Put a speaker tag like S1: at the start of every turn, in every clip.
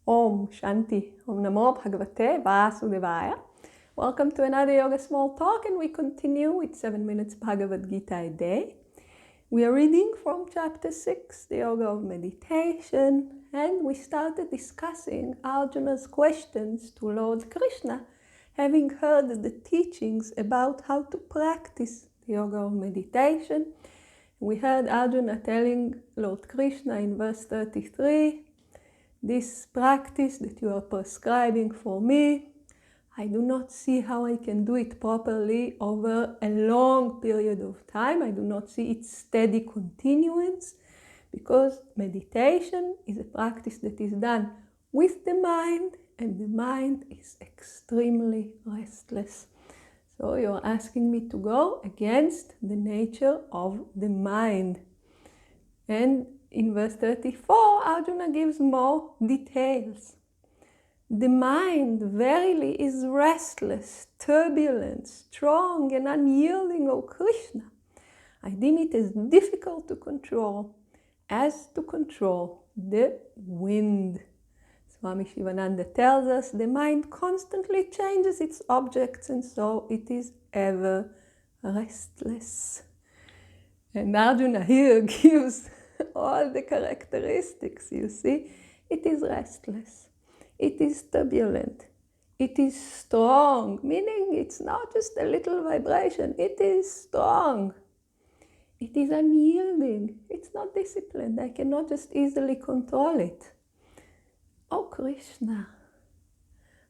S1: Om Shanti, Om Namo Bhagavate Vasudevaya. Welcome to another Yoga Small Talk, and we continue with 7 minutes Bhagavad Gita a day. We are reading from chapter 6, the Yoga of Meditation, and we started discussing Arjuna's questions to Lord Krishna, having heard the teachings about how to practice the Yoga of Meditation. We heard Arjuna telling Lord Krishna in verse 33, this practice that you are prescribing for me, I do not see how I can do it properly over a long period of time. I do not see its steady continuance, because meditation is a practice that is done with the mind, and the mind is extremely restless. So you're asking me to go against the nature of the mind. And in verse 34, Arjuna gives more details. The mind verily is restless, turbulent, strong, and unyielding, O Krishna. I deem it as difficult to control as to control the wind. Swami Shivananda tells us the mind constantly changes its objects, and so it is ever restless. And Arjuna here gives all the characteristics, you see. It is restless. It is turbulent. It is strong, meaning it's not just a little vibration. It is strong. It is unyielding. It's not disciplined. I cannot just easily control it. Oh Krishna,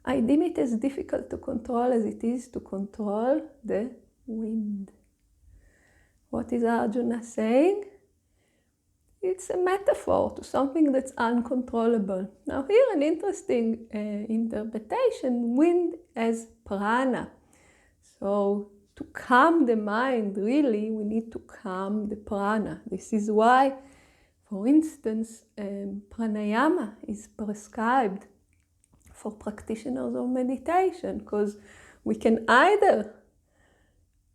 S1: I deem it as difficult to control as it is to control the wind. What is Arjuna saying? It's a metaphor to something that's uncontrollable. Now here an interesting interpretation, wind as prana. So to calm the mind, really, we need to calm the prana. This is why, for instance, pranayama is prescribed for practitioners of meditation, because we can either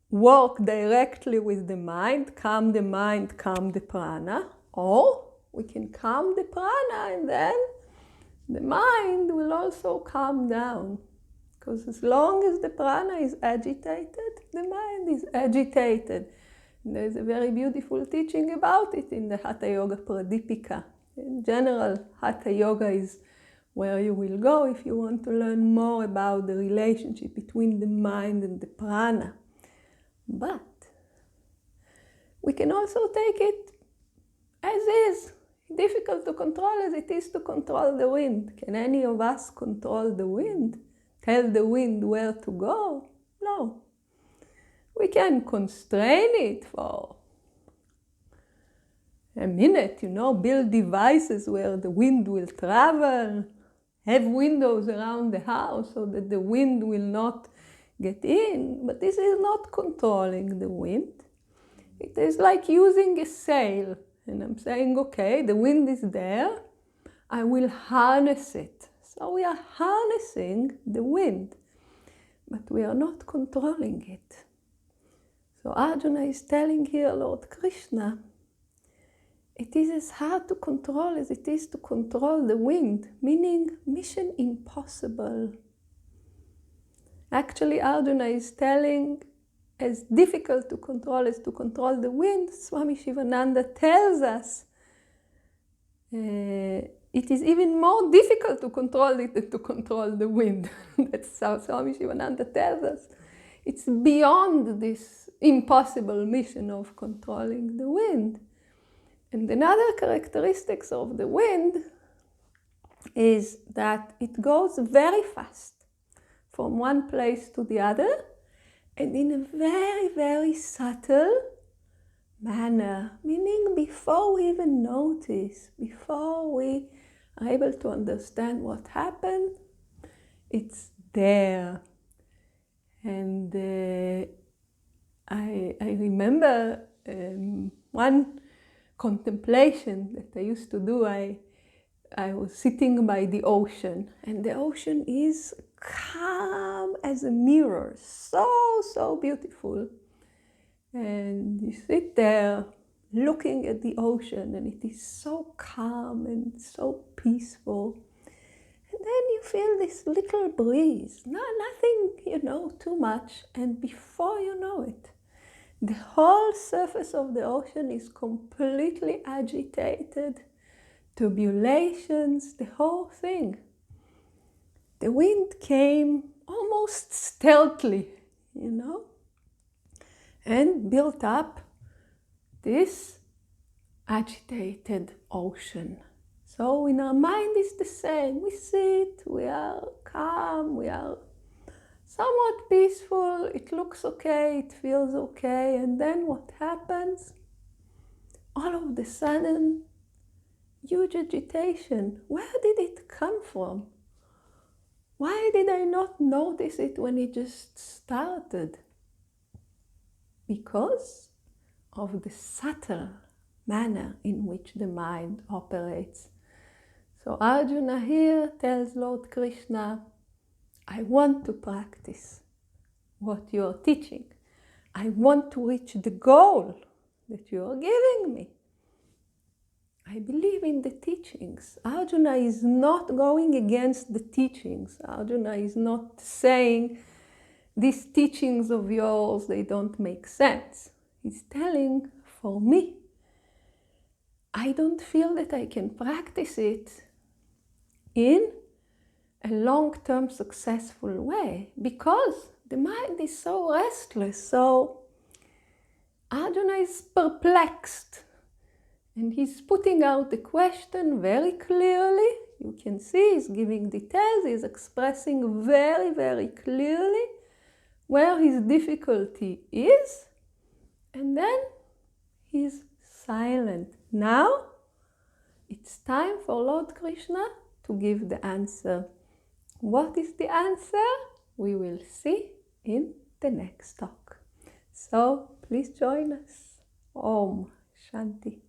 S1: work directly with the mind, calm the prana, or we can calm the prana and then the mind will also calm down. Because as long as the prana is agitated, the mind is agitated. And there's a very beautiful teaching about it in the Hatha Yoga Pradipika. In general, Hatha Yoga is where you will go if you want to learn more about the relationship between the mind and the prana. But we can also take it as is, difficult to control as it is to control the wind. Can any of us control the wind? Tell the wind where to go? No. We can constrain it for a minute, build devices where the wind will travel, have windows around the house so that the wind will not get in. But this is not controlling the wind. It is like using a sail. And I'm saying, okay, the wind is there, I will harness it. So we are harnessing the wind, but we are not controlling it. So Arjuna is telling here, Lord Krishna, it is as hard to control as it is to control the wind, meaning mission impossible. Actually, Arjuna is telling, as difficult to control as to control the wind, Swami Shivananda tells us it is even more difficult to control it than to control the wind. That's how Swami Shivananda tells us. It's beyond this impossible mission of controlling the wind. And another characteristics of the wind is that it goes very fast from one place to the other, and in a very, very subtle manner, meaning before we even notice, before we are able to understand what happened, it's there. And I remember one contemplation that I used to do. I was sitting by the ocean, and the ocean is calm as a mirror, so beautiful. And you sit there looking at the ocean, and it is so calm and so peaceful. feel this little breeze, nothing, too much, and before you know it, the whole surface of the ocean is completely agitated, turbulations, the whole thing. The wind came almost stealthily, and built up this agitated ocean. So in our mind it's the same. We sit, we are calm, we are somewhat peaceful, it looks okay, it feels okay, and then what happens? All of a sudden, huge agitation. Where did it come from? Why did I not notice it when it just started? Because of the subtle manner in which the mind operates. So Arjuna here tells Lord Krishna, I want to practice what you are teaching. I want to reach the goal that you are giving me. I believe in the teachings. Arjuna is not going against the teachings. Arjuna is not saying, these teachings of yours, they don't make sense. He's telling, for me, I don't feel that I can practice it in a long-term successful way because the mind is so restless. So Arjuna is perplexed and he's putting out the question very clearly. You can see he's giving details, he's expressing very, very clearly where his difficulty is, and then he's silent. Now it's time for Lord Krishna to give the answer. What is the answer? We will see in the next talk. So please join us. Om Shanti.